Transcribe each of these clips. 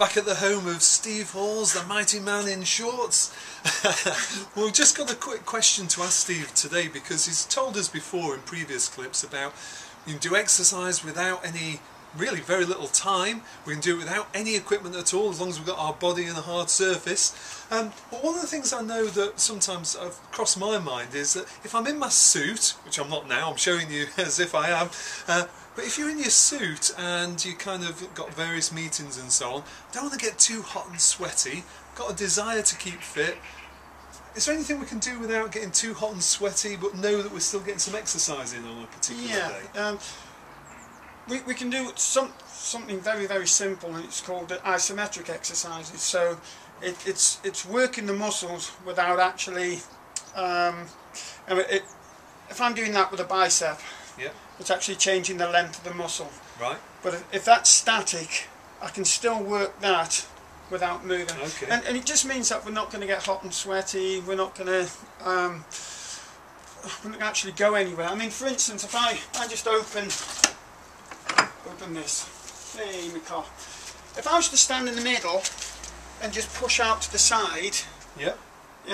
back at the home of Steve Halls, the mighty man in shorts. We've just got a quick question to ask Steve today, because he's told us before in previous clips about you can do exercise without any, really very little time. We can do it without any equipment at all, as long as we've got our body and a hard surface. But one of the things I know that sometimes have crossed my mind is that if I'm in my suit, which I'm not now, I'm showing you as if I am, but if you're in your suit and you kind of got various meetings and so on, don't want to get too hot and sweaty, got a desire to keep fit, is there anything we can do without getting too hot and sweaty but know that we're still getting some exercise in on a particular day? We can do something very, very simple, and it's called isometric exercises. So it's working the muscles without actually, if I'm doing that with a bicep, it's actually changing the length of the muscle. Right. But if that's static, I can still work that without moving. Okay. And it just means that we're not going to get hot and sweaty, we're not going to actually go anywhere. I mean, for instance, if I just open this, hey my car. If I was to stand in the middle and just push out to the side, you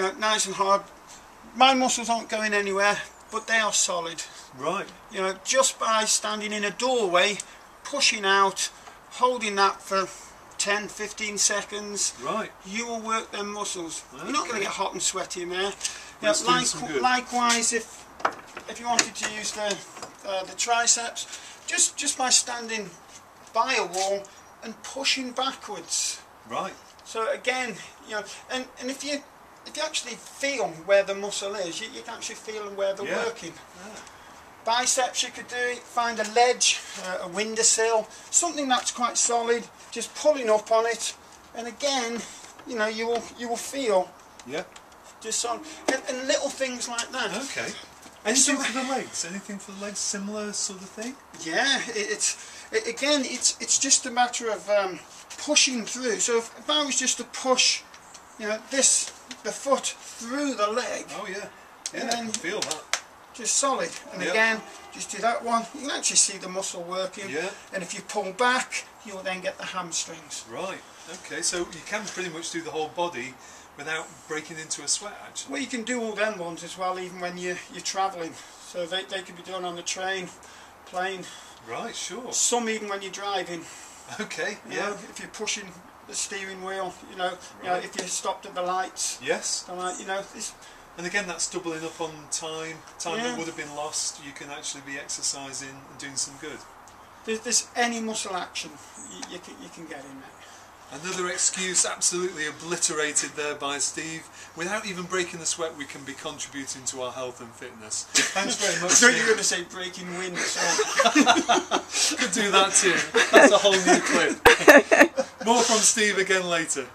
know, nice and hard, my muscles aren't going anywhere, but they are solid. Right. You know, just by standing in a doorway, pushing out, holding that for 10-15 seconds, right, you will work them muscles. Okay. You're not going to get hot and sweaty in there. You know, likewise, if you wanted to use the triceps, just by standing by a wall and pushing backwards. Right. So again, you know, and if you actually feel where the muscle is, you can actually feel where they're working. Yeah. Biceps, you could do it, find a ledge, a windowsill, something that's quite solid, just pulling up on it, and again, you know, you will feel just on, and little things like that. Okay. Anything for the legs? Anything for the legs? Similar sort of thing? Yeah, it's just a matter of pushing through. So if I was just to push, you know, the foot through the leg. Oh yeah. Yeah, and then I can feel that. Just solid. And again, just do that one. You can actually see the muscle working. Yeah. And if you pull back, you'll then get the hamstrings. Right. Okay. So you can pretty much do the whole body without breaking into a sweat, actually. Well, you can do all them ones as well, even when you're travelling. So they can be done on the train, plane. Right. Sure. Some even when you're driving. Okay. You know, if you're pushing the steering wheel, you know, if you stopped at the lights. Yes. You know. And again, that's doubling up on time that would have been lost. You can actually be exercising and doing some good. There's any muscle action you can get in there. Another excuse absolutely obliterated there by Steve. Without even breaking the sweat, we can be contributing to our health and fitness. Thanks very much. I thought you were going to say breaking wind. Could do that too. That's a whole new clip. More from Steve again later.